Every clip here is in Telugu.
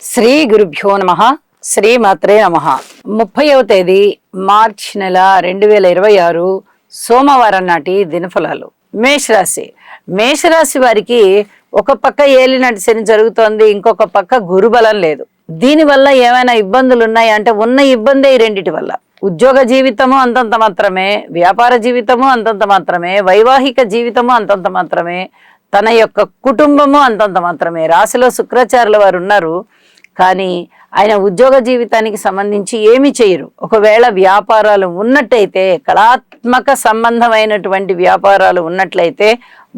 శ్రీ గురుభ్యో నమః. శ్రీమాత్రే నమః. 30వ తేదీ మార్చి నెల 2026 సోమవారం నాటి దినఫలాలు. మేషరాశి వారికి ఒక పక్క ఏలినటి శని జరుగుతోంది, ఇంకొక పక్క గురుబలం లేదు. దీనివల్ల ఏమైనా ఇబ్బందులు ఉన్నాయా అంటే ఉన్న ఇబ్బందే ఈ రెండిటి వల్ల. ఉద్యోగ జీవితము అంతంత మాత్రమే, వ్యాపార జీవితము అంతంత మాత్రమే, వైవాహిక జీవితము అంతంత మాత్రమే, తన యొక్క కుటుంబము అంతంత మాత్రమే. రాశిలో శుక్రాచార్యుల వారు ఉన్నారు, కానీ ఆయన ఉద్యోగ జీవితానికి సంబంధించి ఏమి చేయరు. ఒకవేళ వ్యాపారాలు ఉన్నట్టయితే, కళాత్మక సంబంధమైనటువంటి వ్యాపారాలు ఉన్నట్లయితే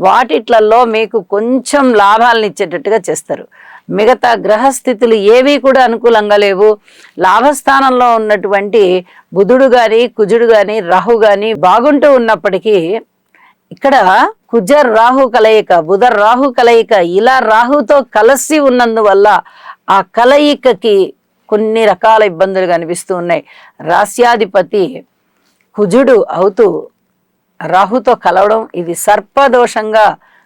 వాటిట్లలో మీకు కొంచెం లాభాలను ఇచ్చేటట్టుగా చేస్తారు. మిగతా గ్రహస్థితులు ఏవి కూడా అనుకూలంగా లేవు. లాభస్థానంలో ఉన్నటువంటి బుధుడు కానీ, కుజుడు కానీ, రాహు కానీ బాగుంటూ ఉన్నప్పటికీ ఇక్కడ కుజ రాహు కలయిక, బుధ రాహు కలయిక, ఇలా రాహుతో కలిసి ఉన్నందువల్ల ఆ కలయికకి కొన్ని రకాల ఇబ్బందులు కనిపిస్తూ ఉన్నాయి. రాస్యాధిపతి కుజుడు అవుతూ రాహుతో కలవడం ఇది సర్పదోషంగా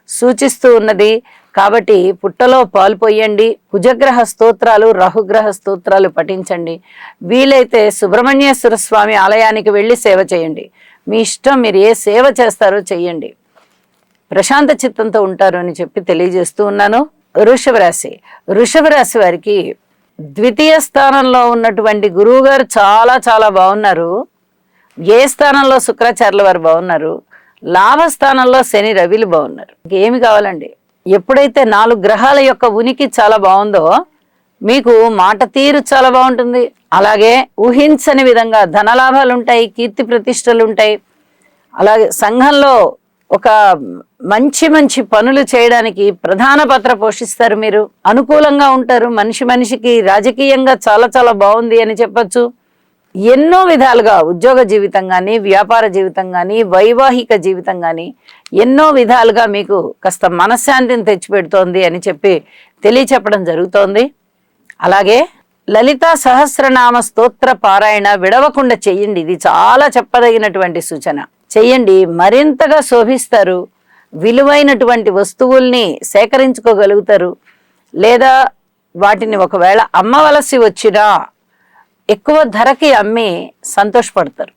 సూచిస్తూ ఉన్నది. కాబట్టి పుట్టలో పాలు పోయండి, కుజగ్రహ స్తోత్రాలు, రాహుగ్రహ స్తోత్రాలు పఠించండి. వీలైతే సుబ్రహ్మణ్యేశ్వర స్వామి ఆలయానికి వెళ్ళి సేవ చేయండి. మీ ఇష్టం, మీరు ఏ సేవ చేస్తారో చెయ్యండి. ప్రశాంత చిత్తంతో ఉంటారు అని చెప్పి తెలియజేస్తూ ఉన్నాను. వృషభ రాశి వారికి ద్వితీయ స్థానంలో ఉన్నటువంటి గురువు గారు చాలా చాలా బాగున్నారు. ఏ స్థానంలో శుక్రాచార్యుల వారు బాగున్నారు, లాభస్థానంలో శని రవిలు బాగున్నారు. ఇంకేమి కావాలండి? ఎప్పుడైతే 4 గ్రహాల యొక్క ఉనికి చాలా బాగుందో మీకు మాట తీరు చాలా బాగుంటుంది. అలాగే ఊహించని విధంగా ధనలాభాలు ఉంటాయి, కీర్తి ప్రతిష్టలు ఉంటాయి. అలాగే సంఘంలో ఒక మంచి పనులు చేయడానికి ప్రధాన పాత్ర పోషిస్తారు. మీరు అనుకూలంగా ఉంటారు. మనిషికి రాజకీయంగా చాలా చాలా బాగుంది అని చెప్పచ్చు. ఎన్నో విధాలుగా ఉద్యోగ జీవితం కానీ, వ్యాపార జీవితం కానీ, వైవాహిక జీవితం కానీ ఎన్నో విధాలుగా మీకు కాస్త మనశ్శాంతిని తెచ్చిపెడుతోంది అని చెప్పి తెలియచెప్పడం జరుగుతోంది. అలాగే లలితా సహస్రనామ స్తోత్ర పారాయణ విడవకుండా చెయ్యండి. ఇది చాలా చెప్పదగినటువంటి సూచన. చెయ్యండి, మరింతగా శోభిస్తారు. విలువైనటువంటి వస్తువుల్ని సేకరించుకోగలుగుతారు. లేదా వాటిని ఒకవేళ అమ్మవలసి వచ్చినా ఎక్కువ ధరకి అమ్మి సంతోషపడతారు.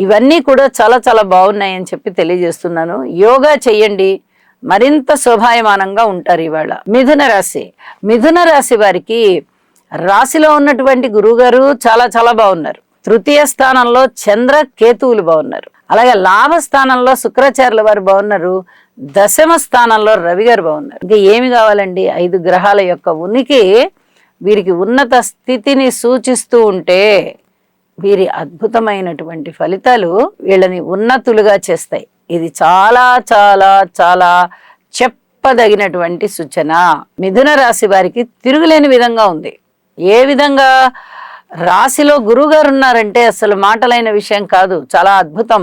ఇవన్నీ కూడా చాలా చాలా బాగున్నాయని చెప్పి తెలియజేస్తున్నాను. యోగా చెయ్యండి, మరింత శోభాయమానంగా ఉంటారు. ఇవాళ మిథున రాశి వారికి రాశిలో ఉన్నటువంటి గురువుగారు చాలా చాలా బాగున్నారు. తృతీయ స్థానంలో చంద్ర కేతువులు బాగున్నారు. అలాగే లాభస్థానంలో శుక్రాచార్యుల వారు బాగున్నారు. దశమ స్థానంలో రవి గారు బాగున్నారు. ఇంకా ఏమి కావాలండి? 5 గ్రహాల యొక్క ఉనికి వీరికి ఉన్నత స్థితిని సూచిస్తూ ఉంటే వీరి అద్భుతమైనటువంటి ఫలితాలు వీళ్ళని ఉన్నతులుగా చేస్తాయి. ఇది చాలా చాలా చాలా చెప్పదగినటువంటి సూచన. మిథున రాశి వారికి తిరుగులేని విధంగా ఉంది. ఏ విధంగా? రాశిలో గురువుగారు ఉన్నారంటే అసలు మాటలైన విషయం కాదు, చాలా అద్భుతం.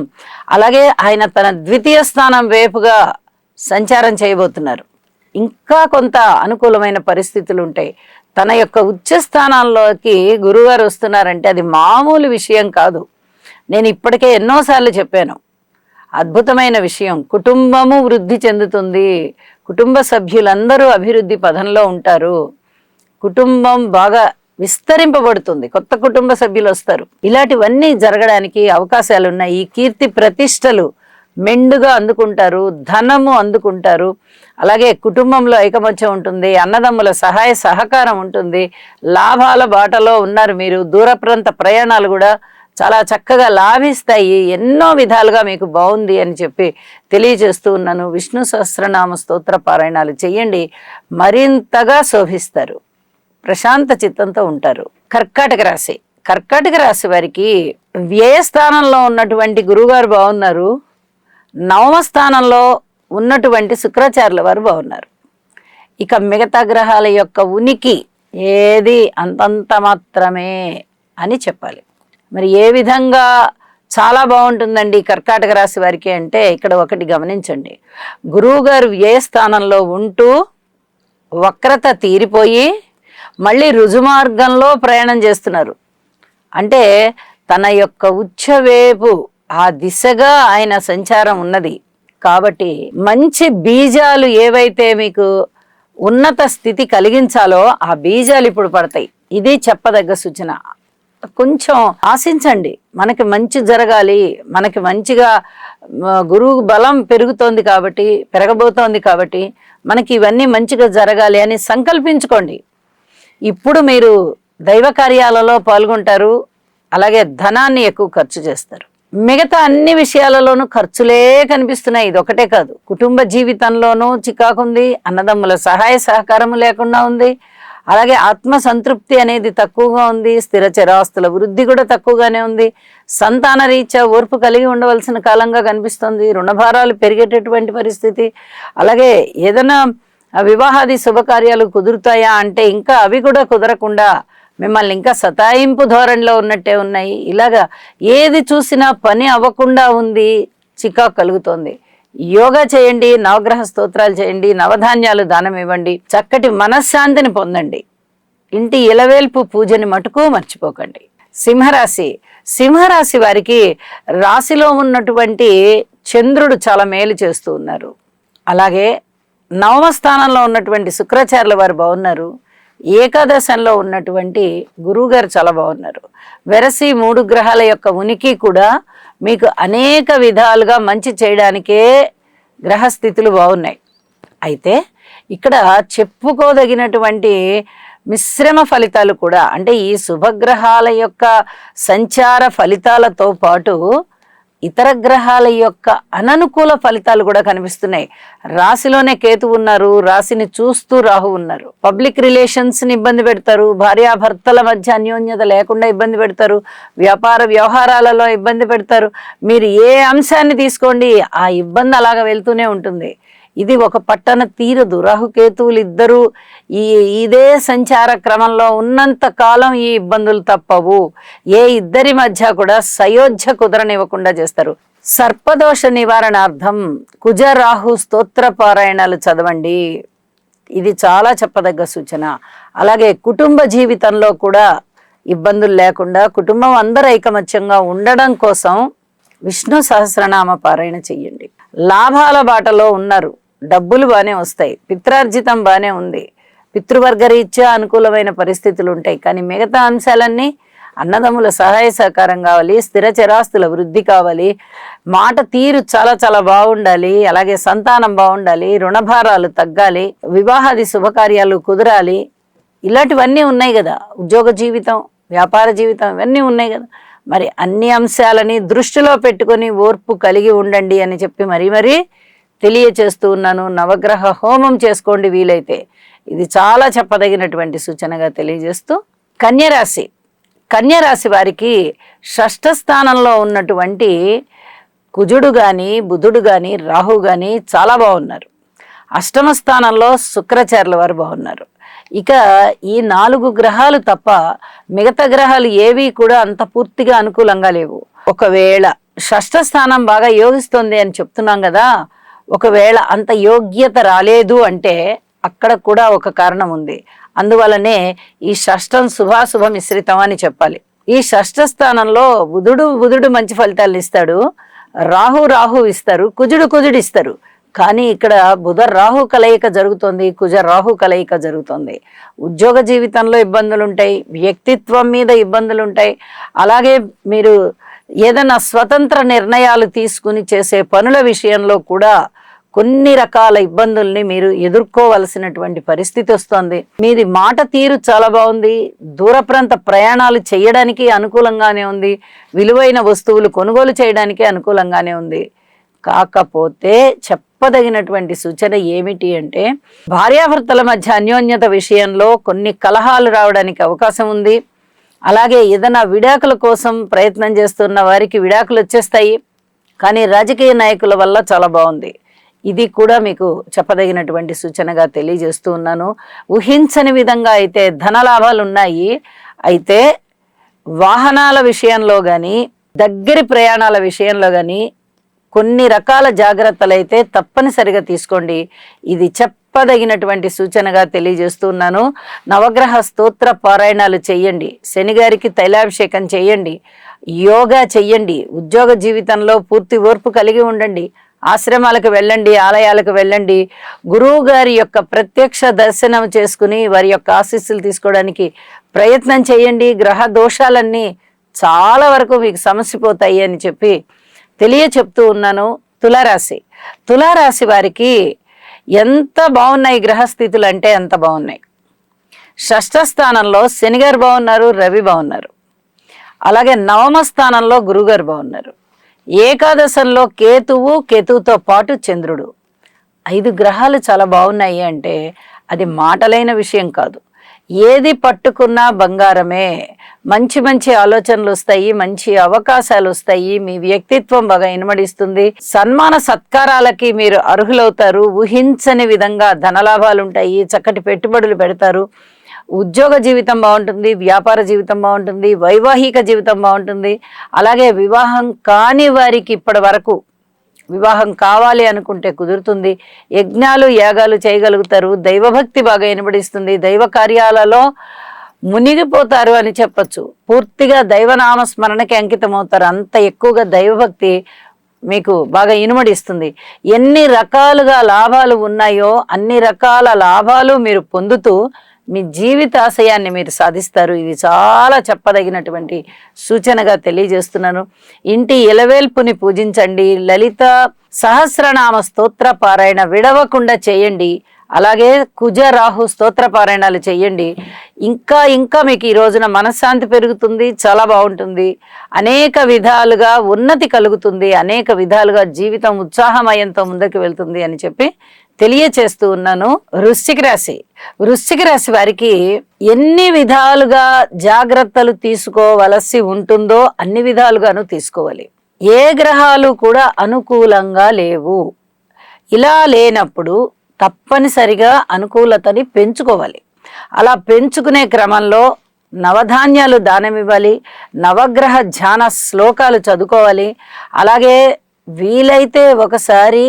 అలాగే ఆయన తన ద్వితీయ స్థానం వైపుగా సంచారం చేయబోతున్నారు. ఇంకా కొంత అనుకూలమైన పరిస్థితులు ఉంటాయి. తన యొక్క ఉచ్చ స్థానాల్లోకి గురువుగారు వస్తున్నారంటే అది మామూలు విషయం కాదు. నేను ఇప్పటికే ఎన్నోసార్లు చెప్పాను, అద్భుతమైన విషయం. కుటుంబము వృద్ధి చెందుతుంది, కుటుంబ సభ్యులందరూ అభివృద్ధి పదంలో ఉంటారు, కుటుంబం బాగా విస్తరింపబడుతుంది, కొత్త కుటుంబ సభ్యులు వస్తారు. ఇలాంటివన్నీ జరగడానికి అవకాశాలు ఉన్నాయి. ఈ కీర్తి ప్రతిష్టలు మెండుగా అందుకుంటారు, ధనము అందుకుంటారు. అలాగే కుటుంబంలో ఐకమత్యం ఉంటుంది, అన్నదమ్ముల సహాయ సహకారం ఉంటుంది. లాభాల బాటలో ఉన్నారు మీరు. దూర ప్రాంత ప్రయాణాలు కూడా చాలా చక్కగా లాభిస్తాయి. ఎన్నో విధాలుగా మీకు బాగుంది అని చెప్పి తెలియజేస్తూ ఉన్నాను. విష్ణు సహస్రనామ స్తోత్ర పారాయణాలు చెయ్యండి, మరింతగా శోభిస్తారు, ప్రశాంత చిత్తంతో ఉంటారు. కర్కాటక రాశి వారికి వ్యయ స్థానంలో ఉన్నటువంటి గురువుగారు బాగున్నారు. 9వ స్థానంలో ఉన్నటువంటి శుక్రాచార్యుల వారు బాగున్నారు. ఇక మిగతా గ్రహాల యొక్క ఉనికి ఏది అంతంత మాత్రమే అని చెప్పాలి. మరి ఏ విధంగా చాలా బాగుంటుందండి కర్కాటక రాశి వారికి అంటే ఇక్కడ ఒకటి గమనించండి. గురువు గారు వ్యయ స్థానంలో ఉంటూ వక్రత తీరిపోయి మళ్ళీ రుజుమార్గంలో ప్రయాణం చేస్తున్నారు. అంటే తన యొక్క ఉచ్చవేపు ఆ దిశగా ఆయన సంచారం ఉన్నది. కాబట్టి మంచి బీజాలు ఏవైతే మీకు ఉన్నత స్థితి కలిగించాలో ఆ బీజాలు ఇప్పుడు పడతాయి. ఇది చెప్పదగ్గ సూచన. కొంచెం ఆశించండి, మనకి మంచి జరగాలి, మనకి మంచిగా గురువు బలం పెరగబోతోంది కాబట్టి మనకి ఇవన్నీ మంచిగా జరగాలి అని సంకల్పించుకోండి. ఇప్పుడు మీరు దైవ కార్యాలలో పాల్గొంటారు, అలాగే ధనాన్ని ఎక్కువ ఖర్చు చేస్తారు. మిగతా అన్ని విషయాలలోనూ ఖర్చులే కనిపిస్తున్నాయి. ఇది ఒకటే కాదు, కుటుంబ జీవితంలోనూ చికాకుంది, అన్నదమ్ముల సహాయ సహకారము లేకుండా ఉంది, అలాగే ఆత్మ సంతృప్తి అనేది తక్కువగా ఉంది, స్థిర చరాస్తుల వృద్ధి కూడా తక్కువగానే ఉంది, సంతాన రీత్యా ఓర్పు కలిగి ఉండవలసిన కాలంగా కనిపిస్తుంది, రుణభారాలు పెరిగేటటువంటి పరిస్థితి, అలాగే ఏదైనా వివాహాది శుభకార్యాలు కుదురుతాయా అంటే ఇంకా అవి కూడా కుదరకుండా మిమ్మల్ని ఇంకా సతాయింపు ధోరణిలో ఉన్నట్టే ఉన్నాయి. ఇలాగా ఏది చూసినా పని అవ్వకుండా ఉంది, చికాకు కలుగుతోంది. యోగా చేయండి, నవగ్రహ స్తోత్రాలు చేయండి, నవధాన్యాలు దానం ఇవ్వండి, చక్కటి మనశ్శాంతిని పొందండి. ఇంటి ఇలవేల్పు పూజని మటుకు మర్చిపోకండి. సింహరాశి వారికి రాశిలో ఉన్నటువంటి చంద్రుడు చాలా మేలు చేస్తూ ఉన్నారు. అలాగే నవమ స్థానంలో ఉన్నటువంటి శుక్రాచార్యుల వారు బాగున్నారు. ఏకాదశంలో ఉన్నటువంటి గురువుగారు చాలా బాగున్నారు. వెరసి 3 గ్రహాల యొక్క ఉనికి కూడా మీకు అనేక విధాలుగా మంచి చేయడానికే గ్రహస్థితులు బాగున్నాయి. అయితే ఇక్కడ చెప్పుకోదగినటువంటి మిశ్రమ ఫలితాలు కూడా, అంటే ఈ శుభగ్రహాల యొక్క సంచార ఫలితాలతో పాటు ఇతర గ్రహాల యొక్క అననుకూల ఫలితాలు కూడా కనిపిస్తున్నాయి. రాశిలోనే కేతు ఉన్నారు, రాశిని చూస్తూ రాహు ఉన్నారు. పబ్లిక్ రిలేషన్స్ ని ఇబ్బంది పెడతారు, భార్యాభర్తల మధ్య అన్యోన్యత లేకుండా ఇబ్బంది పెడతారు, వ్యాపార వ్యవహారాలలో ఇబ్బంది పెడతారు. మీరు ఏ అంశాన్ని తీసుకోండి ఆ ఇబ్బంది అలాగ వెళ్తూనే ఉంటుంది. ఇది ఒక పట్టణ తీరదు. రాహుకేతువులు ఇద్దరు ఇదే సంచార క్రమంలో ఉన్నంత కాలం ఈ ఇబ్బందులు తప్పవు. ఏ ఇద్దరి మధ్య కూడా సయోధ్య కుదరనివ్వకుండా చేస్తారు. సర్పదోష నివారణార్థం కుజరాహు స్తోత్ర పారాయణాలు చదవండి. ఇది చాలా చెప్పదగ్గ సూచన. అలాగే కుటుంబ జీవితంలో కూడా ఇబ్బందులు లేకుండా కుటుంబం అందరూ ఐకమత్యంగా ఉండడం కోసం విష్ణు సహస్రనామ పారాయణ చెయ్యండి. లాభాల బాటలో ఉన్నారు, డబ్బులు బాగానే వస్తాయి, పిత్రార్జితం బాగానే ఉంది, పితృవర్గరీత్యా అనుకూలమైన పరిస్థితులు ఉంటాయి. కానీ మిగతా అంశాలన్నీ అన్నదమ్ముల సహాయ సహకారం కావాలి, స్థిర చరాస్తుల వృద్ధి కావాలి, మాట తీరు చాలా చాలా బాగుండాలి, అలాగే సంతానం బాగుండాలి, రుణభారాలు తగ్గాలి, వివాహాది శుభకార్యాలు కుదరాలి, ఇలాంటివన్నీ ఉన్నాయి కదా. ఉద్యోగ జీవితం, వ్యాపార జీవితం ఇవన్నీ ఉన్నాయి కదా. మరి అన్ని అంశాలని దృష్టిలో పెట్టుకొని ఓర్పు కలిగి ఉండండి అని చెప్పి మరీ తెలియచేస్తూ ఉన్నాను. నవగ్రహ హోమం చేసుకోండి వీలైతే. ఇది చాలా చెప్పదగినటువంటి సూచనగా తెలియజేస్తూ, కన్యరాశి వారికి షష్ఠ స్థానంలో ఉన్నటువంటి కుజుడు కానీ బుధుడు కానీ రాహు కానీ చాలా బాగున్నారు. అష్టమ స్థానంలో శుక్రాచార్యుల వారు బాగున్నారు. ఇక ఈ 4 గ్రహాలు తప్ప మిగతా గ్రహాలు ఏవి కూడా అంత పూర్తిగా అనుకూలంగా లేవు. ఒకవేళ షష్ఠ స్థానం బాగా యోగిస్తుంది అని చెప్తున్నాం కదా, ఒకవేళ అంత యోగ్యత రాలేదు అంటే అక్కడ కూడా ఒక కారణం ఉంది. అందువలనే ఈ షష్ఠం శుభాశుభ మిశ్రితం అని చెప్పాలి. ఈ షష్ఠ స్థానంలో బుధుడు మంచి ఫలితాలు ఇస్తాడు, రాహు ఇస్తారు, కుజుడు ఇస్తారు. కానీ ఇక్కడ బుధ రాహు కలయిక జరుగుతుంది, కుజ రాహు కలయిక జరుగుతుంది. ఉద్యోగ జీవితంలో ఇబ్బందులు ఉంటాయి, వ్యక్తిత్వం మీద ఇబ్బందులు ఉంటాయి. అలాగే మీరు ఏదైనా స్వతంత్ర నిర్ణయాలు తీసుకుని చేసే పనుల విషయంలో కూడా కొన్ని రకాల ఇబ్బందుల్ని మీరు ఎదుర్కోవలసినటువంటి పరిస్థితి వస్తుంది. మీది మాట తీరు చాలా బాగుంది, దూర ప్రాంత ప్రయాణాలు చేయడానికి అనుకూలంగానే ఉంది, విలువైన వస్తువులు కొనుగోలు చేయడానికి అనుకూలంగానే ఉంది. కాకపోతే చెప్పదగినటువంటి సూచన ఏమిటి అంటే, భార్యాభర్తల మధ్య అన్యోన్యత విషయంలో కొన్ని కలహాలు రావడానికి అవకాశం ఉంది. అలాగే ఏదైనా విడాకుల కోసం ప్రయత్నం చేస్తున్న వారికి విడాకులు వచ్చేస్తాయి. కానీ రాజకీయ నాయకుల వల్ల చాలా బాగుంది. ఇది కూడా మీకు చెప్పదగినటువంటి సూచనగా తెలియజేస్తూ ఉన్నాను. ఊహించని విధంగా అయితే ధనలాభాలు ఉన్నాయి. అయితే వాహనాల విషయంలో కానీ, దగ్గరి ప్రయాణాల విషయంలో కానీ కొన్ని రకాల జాగ్రత్తలు అయితే తప్పనిసరిగా తీసుకోండి. ఇది చెప్పదగినటువంటి సూచనగా తెలియజేస్తున్నాను. నవగ్రహ స్తోత్ర పారాయణాలు చెయ్యండి, శనిగారికి తైలాభిషేకం చెయ్యండి, యోగా చెయ్యండి, ఉద్యోగ జీవితంలో పూర్తి ఓర్పు కలిగి ఉండండి, ఆశ్రమాలకు వెళ్ళండి, ఆలయాలకు వెళ్ళండి, గురువు గారి యొక్క ప్రత్యక్ష దర్శనం చేసుకుని వారి యొక్క ఆశీస్సులు తీసుకోవడానికి ప్రయత్నం చేయండి. గ్రహ దోషాలన్నీ చాలా వరకు మీకు సమసిపోతాయి అని చెప్పి చెప్తూ ఉన్నాను. తులారాశి వారికి ఎంత బాగున్నాయి గ్రహస్థితులు అంటే అంత బాగున్నాయి. షష్ఠ స్థానంలో శనిగారు బాగున్నారు, రవి బాగున్నారు. అలాగే నవమ స్థానంలో గురుగారు బాగున్నారు. ఏకాదశంలో కేతువుతో పాటు చంద్రుడు. 5 గ్రహాలు చాలా బాగున్నాయి అంటే అది మాటలైన విషయం కాదు. ఏది పట్టుకున్నా బంగారమే. మంచి మంచి ఆలోచనలు వస్తాయి, మంచి అవకాశాలు వస్తాయి, మీ వ్యక్తిత్వం బాగా ఇనుమడిస్తుంది, సన్మాన సత్కారాలకి మీరు అర్హులవుతారు, ఊహించని విధంగా ధనలాభాలు ఉంటాయి, చక్కటి పెట్టుబడులు పెడతారు, ఉద్యోగ జీవితం బాగుంటుంది, వ్యాపార జీవితం బాగుంటుంది, వైవాహిక జీవితం బాగుంటుంది. అలాగే వివాహం కాని వారికి ఇప్పటి వరకు వివాహం కావాలి అనుకుంటే కుదురుతుంది. యజ్ఞాలు యాగాలు చేయగలుగుతారు. దైవభక్తి బాగా వినబడిస్తుంది. దైవ కార్యాలలో మునిగిపోతారు అని చెప్పచ్చు. పూర్తిగా దైవనామ స్మరణకి అంకితం అవుతారు. అంత ఎక్కువగా దైవభక్తి మీకు బాగా ఇనుమడిస్తుంది. ఎన్ని రకాలుగా లాభాలు ఉన్నాయో అన్ని రకాల లాభాలు మీరు పొందుతూ మీ జీవితాశయాన్ని మీరు సాధిస్తారు. ఇది చాలా చెప్పదగినటువంటి సూచనగా తెలియజేస్తున్నాను. ఇంటి ఇలవేల్పుని పూజించండి. లలిత సహస్రనామ స్తోత్ర పారాయణ విడవకుండా చేయండి. అలాగే కుజ రాహు స్తోత్ర పారాయణాలు చేయండి. ఇంకా మీకు ఈ రోజున మనశ్శాంతి పెరుగుతుంది, చాలా బాగుంటుంది, అనేక విధాలుగా ఉన్నతి కలుగుతుంది, అనేక విధాలుగా జీవితం ఉత్సాహమయంతో ముందుకు వెళ్తుంది అని చెప్పి తెలియచేస్తూ ఉన్నాను. వృశ్చిక రాశి వారికి ఎన్ని విధాలుగా జాగ్రత్తలు తీసుకోవలసి ఉంటుందో అన్ని విధాలుగాను తీసుకోవాలి. ఏ గ్రహాలు కూడా అనుకూలంగా లేవు. ఇలా లేనప్పుడు తప్పనిసరిగా అనుకూలతని పెంచుకోవాలి. అలా పెంచుకునే క్రమంలో నవధాన్యాలు దానమివ్వాలి, నవగ్రహ ధ్యాన శ్లోకాలు చదువుకోవాలి. అలాగే వీలైతే ఒకసారి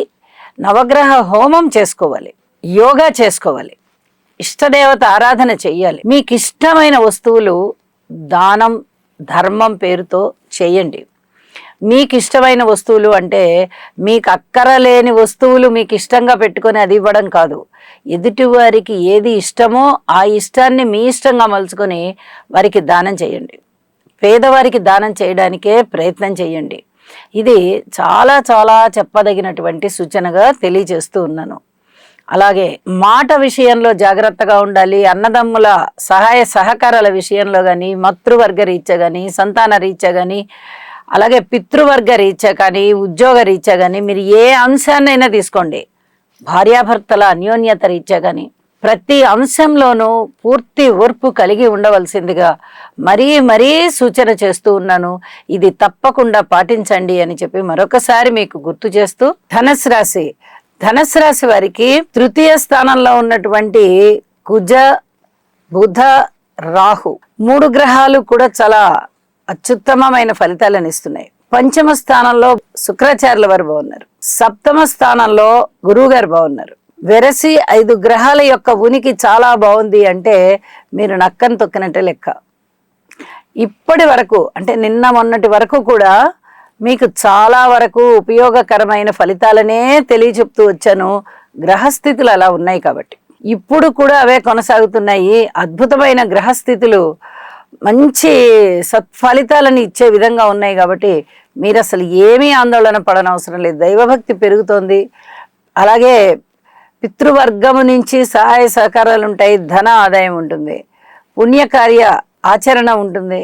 నవగ్రహ హోమం చేసుకోవాలి, యోగా చేసుకోవాలి, ఇష్టదేవత ఆరాధన చెయ్యాలి. మీకు ఇష్టమైన వస్తువులు దానం ధర్మం పేరుతో చేయండి. మీకు ఇష్టమైన వస్తువులు అంటే మీకు అక్కరలేని వస్తువులు మీకు ఇష్టంగా పెట్టుకొని అది ఇవ్వడం కాదు. ఎదుటివారికి ఏది ఇష్టమో ఆ ఇష్టాన్ని మీ ఇష్టంగా మలుచుకొని వారికి దానం చేయండి. పేదవారికి దానం చేయడానికే ప్రయత్నం చేయండి. ఇది చాలా చాలా చెప్పదగినటువంటి సూచనగా తెలియజేస్తూ ఉన్నాను. అలాగే మాట విషయంలో జాగ్రత్తగా ఉండాలి. అన్నదమ్ముల సహాయ సహకారాల విషయంలో కానీ, మాతృవర్గ రీత్యా కానీ, సంతాన రీత్యా కానీ, అలాగే పితృవర్గ రీత్యా కానీ, ఉద్యోగ రీత్యా కానీ, మీరు ఏ అంశాన్నైనా తీసుకోండి, భార్యాభర్తల అన్యోన్యత రీత్యా కానీ ప్రతి అంశంలోనూ పూర్తి ఓర్పు కలిగి ఉండవలసిందిగా మరీ సూచన చేస్తూ ఉన్నాను. ఇది తప్పకుండా పాటించండి అని చెప్పి మరొకసారి మీకు గుర్తు చేస్తూ, ధనుస్సు రాశి వారికి తృతీయ స్థానంలో ఉన్నటువంటి కుజ బుధ రాహు 3 గ్రహాలు కూడా చాలా అత్యుత్తమమైన ఫలితాలను ఇస్తున్నాయి. పంచమ స్థానంలో శుక్రాచార్యుల వారు బాగున్నారు. సప్తమ స్థానంలో గురువు గారు బాగున్నారు. వెరసి 5 గ్రహాల యొక్క ఉనికి చాలా బాగుంది అంటే మీరు నక్కని తొక్కినట్టే లెక్క. ఇప్పటి వరకు అంటే నిన్న మొన్నటి వరకు కూడా మీకు చాలా వరకు ఉపయోగకరమైన ఫలితాలనే తెలియచెప్తూ వచ్చాను. గ్రహస్థితులు అలా ఉన్నాయి కాబట్టి ఇప్పుడు కూడా అవే కొనసాగుతున్నాయి. అద్భుతమైన గ్రహస్థితులు మంచి సత్ఫలితాలను ఇచ్చే విధంగా ఉన్నాయి కాబట్టి మీరు అసలు ఏమీ ఆందోళన పడనవసరం లేదు. దైవభక్తి పెరుగుతోంది. అలాగే పితృవర్గము నుంచి సహాయ సహకారాలు ఉంటాయి, ధన ఆదాయం ఉంటుంది, పుణ్యకార్య ఆచరణ ఉంటుంది,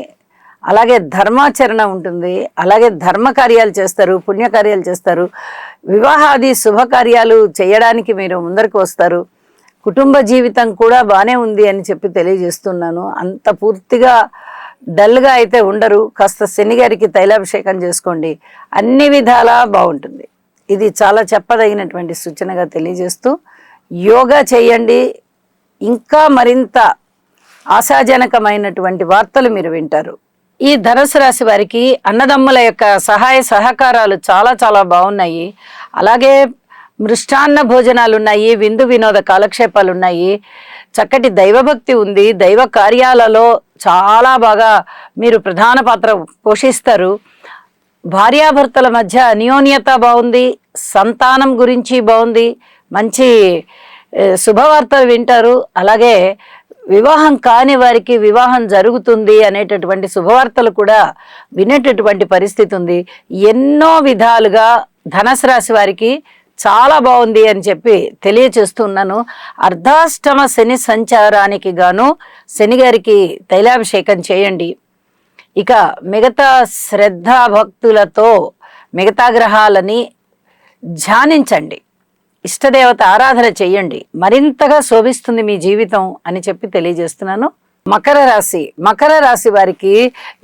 అలాగే ధర్మాచరణ ఉంటుంది, అలాగే ధర్మకార్యాలు చేస్తారు, పుణ్యకార్యాలు చేస్తారు, వివాహాది శుభకార్యాలు చేయడానికి మీరు ముందరికి వస్తారు. కుటుంబ జీవితం కూడా బాగానే ఉంది అని చెప్పి తెలియజేస్తున్నాను. అంత పూర్తిగా డల్గా అయితే ఉండరు. కాస్త శనిగారికి తైలాభిషేకం చేసుకోండి, అన్ని విధాలా బాగుంటుంది. ఇది చాలా చెప్పదగినటువంటి సూచనగా తెలియజేస్తూ యోగా చేయండి. ఇంకా మరింత ఆశాజనకమైనటువంటి వార్తలు మీరు వింటారు. ఈ ధనుసు రాశి వారికి అన్నదమ్ముల యొక్క సహాయ సహకారాలు చాలా చాలా బాగున్నాయి. అలాగే మృష్టాన్న భోజనాలు ఉన్నాయి, విందు వినోద కాలక్షేపాలు ఉన్నాయి, చక్కటి దైవభక్తి ఉంది, దైవ కార్యాలలో చాలా బాగా మీరు ప్రధాన పాత్ర పోషిస్తారు. భార్యాభర్తల మధ్య అన్యోన్యత బాగుంది, సంతానం గురించి బాగుంది, మంచి శుభవార్తలు వింటారు. అలాగే వివాహం కాని వారికి వివాహం జరుగుతుంది అనేటటువంటి శుభవార్తలు కూడా వినేటటువంటి పరిస్థితి ఉంది. ఎన్నో విధాలుగా ధనుసు రాశి వారికి చాలా బాగుంది అని చెప్పి తెలియచేస్తున్నాను. అర్ధాష్టమ శని సంచారానికి గాను శని గారికి తైలాభిషేకం చేయండి. ఇక మిగతా శ్రద్ధా భక్తులతో మిగతా గ్రహాలని ధ్యానించండి, ఇష్టదేవత ఆరాధన చెయ్యండి, మరింతగా శోభిస్తుంది మీ జీవితం అని చెప్పి తెలియజేస్తున్నాను. మకర రాశి వారికి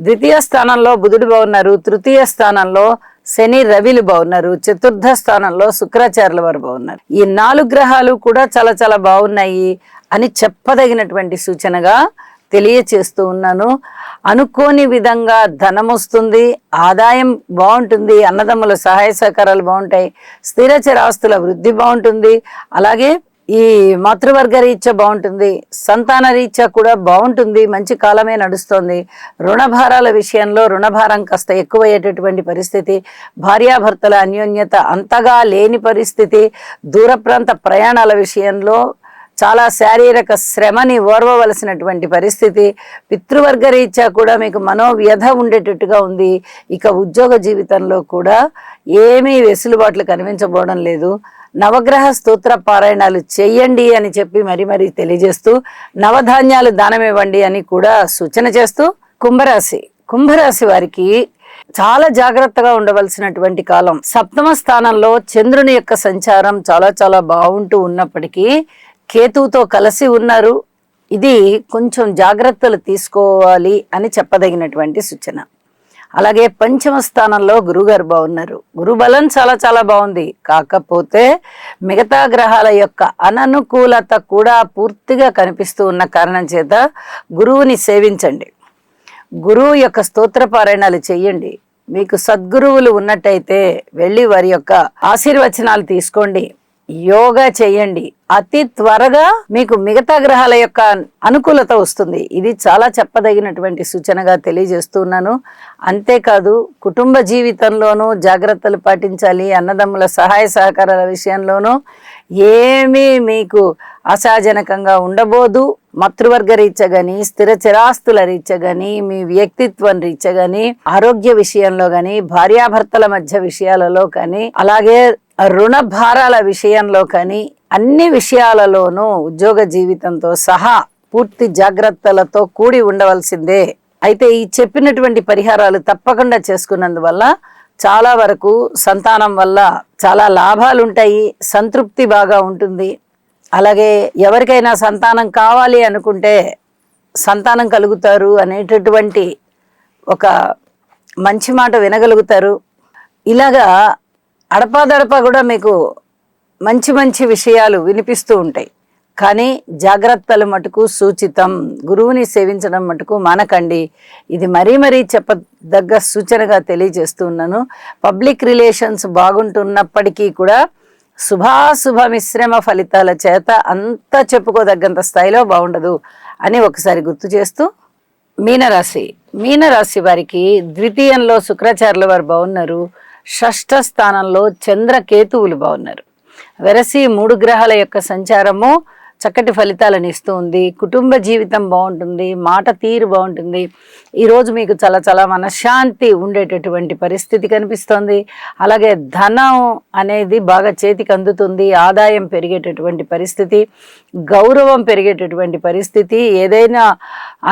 ద్వితీయ స్థానంలో బుధుడు బాగున్నారు, తృతీయ స్థానంలో శని రవిలు బాగున్నారు, చతుర్థ స్థానంలో శుక్రాచార్యుల వారు బాగున్నారు. ఈ 4 గ్రహాలు కూడా చాలా చాలా బాగున్నాయి అని చెప్పదగినటువంటి సూచనగా తెలియచేస్తూ ఉన్నాను. అనుకోని విధంగా ధనం వస్తుంది, ఆదాయం బాగుంటుంది, అన్నదమ్ముల సహాయ సహకారాలు బాగుంటాయి, స్థిరచర ఆస్తుల వృద్ధి బాగుంటుంది. అలాగే ఈ మాతృవర్గ రీత్యా బాగుంటుంది, సంతాన రీత్యా కూడా బాగుంటుంది, మంచి కాలమే నడుస్తుంది. రుణభారాల విషయంలో రుణభారం కాస్త ఎక్కువయ్యేటటువంటి పరిస్థితి, భార్యాభర్తల అన్యోన్యత అంతగా లేని పరిస్థితి, దూర ప్రాంత ప్రయాణాల విషయంలో చాలా శారీరక శ్రమని ఓర్వవలసినటువంటి పరిస్థితి, పితృవర్గ రీత్యా కూడా మీకు మనోవ్యధ ఉండేటట్టుగా ఉంది. ఇక ఉద్యోగ జీవితంలో కూడా ఏమీ వెసులుబాట్లు కనిపించబోవడం లేదు. నవగ్రహ స్తోత్ర పారాయణాలు చెయ్యండి అని చెప్పి మరీ తెలియజేస్తూ, నవధాన్యాలు దానం ఇవ్వండి అని కూడా సూచన చేస్తూ, కుంభరాశి వారికి చాలా జాగ్రత్తగా ఉండవలసినటువంటి కాలం. సప్తమ స్థానంలో చంద్రుని యొక్క సంచారం చాలా చాలా బాగుంటూ ఉన్నప్పటికీ కేతువుతో కలిసి ఉన్నారు. ఇది కొంచెం జాగ్రత్తలు తీసుకోవాలి అని చెప్పదగినటువంటి సూచన. అలాగే పంచమ స్థానంలో గురుగారు బాగున్నారు, గురు బలం చాలా చాలా బాగుంది. కాకపోతే మిగతా గ్రహాల యొక్క అననుకూలత కూడా పూర్తిగా కనిపిస్తూ ఉన్న కారణం చేత గురువుని సేవించండి, గురువు యొక్క స్తోత్ర పారాయణాలు చెయ్యండి. మీకు సద్గురువులు ఉన్నట్టయితే వెళ్ళి వారి యొక్క ఆశీర్వచనాలు తీసుకోండి, యోగా చేయండి. అతి త్వరగా మీకు మిగతా గ్రహాల యొక్క అనుకూలత వస్తుంది. ఇది చాలా చెప్పదగినటువంటి సూచనగా తెలియజేస్తున్నాను. అంతేకాదు కుటుంబ జీవితంలోనూ జాగ్రత్తలు పాటించాలి. అన్నదమ్ముల సహాయ సహకారాల విషయంలోనూ ఏమీ మీకు అసహజనకంగా ఉండబోదు. మాతృవర్గ రీత్యా కానీ, స్థిర చిరాస్తుల రీత్యా కానీ, మీ వ్యక్తిత్వం రీత్యా కానీ, ఆరోగ్య విషయంలో కానీ, భార్యాభర్తల మధ్య విషయాలలో కానీ, అలాగే రుణ భారాల విషయంలో కానీ, అన్ని విషయాలలోనూ ఉద్యోగ జీవితంతో సహా పూర్తి జాగ్రత్తలతో కూడి ఉండవలసిందే. అయితే ఈ చెప్పినటువంటి పరిహారాలు తప్పకుండా చేసుకున్నందువల్ల చాలా వరకు సంతానం వల్ల చాలా లాభాలు ఉంటాయి, సంతృప్తి బాగా ఉంటుంది. అలాగే ఎవరికైనా సంతానం కావాలి అనుకుంటే సంతానం కలుగుతారు అనేటటువంటి ఒక మంచి మాట వినగలుగుతారు. ఇలాగా అడపాదడపా కూడా మీకు మంచి విషయాలు వినిపిస్తూ ఉంటాయి. కానీ జాగ్రత్తలు మటుకు సూచితం. గురువుని సేవించడం మటుకు మానకండి. ఇది మరీ చెప్పదగ్గ సూచనగా తెలియజేస్తూ ఉన్నాను. పబ్లిక్ రిలేషన్స్ బాగుంటున్నప్పటికీ కూడా శుభాశుభ మిశ్రమ ఫలితాల చేత అంత చెప్పుకోదగ్గంత స్థాయిలో బాగుండదు అని ఒకసారి గుర్తు చేస్తూ, మీనరాశి వారికి ద్వితీయంలో శుక్రాచార్యుల వారు బాగున్నారు, షష్ఠ స్థానంలో చంద్రకేతువులు బాగున్నారు. వెరసి 3 గ్రహాల యొక్క సంచారము చక్కటి ఫలితాలను ఇస్తూ ఉంది. కుటుంబ జీవితం బాగుంటుంది, మాట తీరు బాగుంటుంది. ఈరోజు మీకు చాలా చాలా మనశ్శాంతి ఉండేటటువంటి పరిస్థితి కనిపిస్తుంది. అలాగే ధనం అనేది బాగా చేతికి అందుతుంది, ఆదాయం పెరిగేటటువంటి పరిస్థితి, గౌరవం పెరిగేటటువంటి పరిస్థితి. ఏదైనా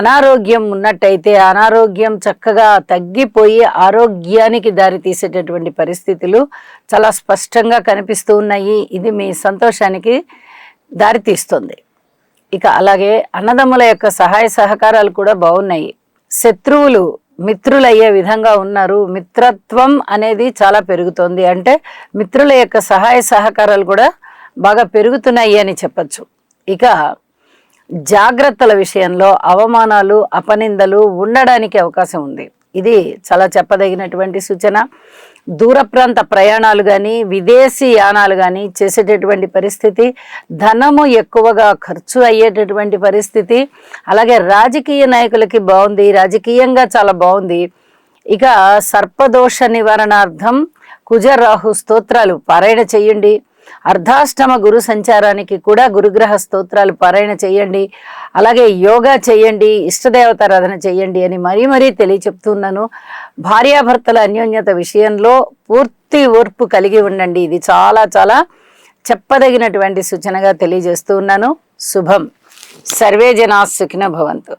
అనారోగ్యం ఉన్నట్టయితే అనారోగ్యం చక్కగా తగ్గిపోయి ఆరోగ్యానికి దారి తీసేటటువంటి పరిస్థితులు చాలా స్పష్టంగా కనిపిస్తూ ఉన్నాయి. ఇది మీ సంతోషానికి దారితీస్తుంది. ఇక అలాగే అన్నదమ్ముల యొక్క సహాయ సహకారాలు కూడా బాగున్నాయి. శత్రువులు మిత్రులయ్యే విధంగా ఉన్నారు. మిత్రత్వం అనేది చాలా పెరుగుతోంది. అంటే మిత్రుల యొక్క సహాయ సహకారాలు కూడా బాగా పెరుగుతున్నాయి అని చెప్పచ్చు. ఇక జాగ్రత్తల విషయంలో అవమానాలు, అపనిందలు ఉండడానికి అవకాశం ఉంది. ఇది చాలా చెప్పదగినటువంటి సూచన. దూర ప్రాంత ప్రయాణాలు కానీ, విదేశీ యానాలు కానీ చేసేటటువంటి పరిస్థితి, ధనము ఎక్కువగా ఖర్చు అయ్యేటటువంటి పరిస్థితి. అలాగే రాజకీయ నాయకులకి బాగుంది, రాజకీయంగా చాలా బాగుంది. ఇక సర్పదోష నివారణార్థం కుజ రాహు స్తోత్రాలు పారాయణ చెయ్యండి. అర్ధాష్టమ గురు సంచారానికి కూడా గురుగ్రహ స్తోత్రాలు పారాయణ చేయండి. అలాగే యోగా చేయండి, ఇష్టదేవతారాధన చేయండి అని మరీ తెలియచెప్తున్నాను. భార్యాభర్తల అన్యోన్యత విషయంలో పూర్తి ఓర్పు కలిగి ఉండండి. ఇది చాలా చాలా చెప్పదగినటువంటి సూచనగా తెలియజేస్తూ ఉన్నాను. శుభం. సర్వే జనా సుఖినో భవంతు.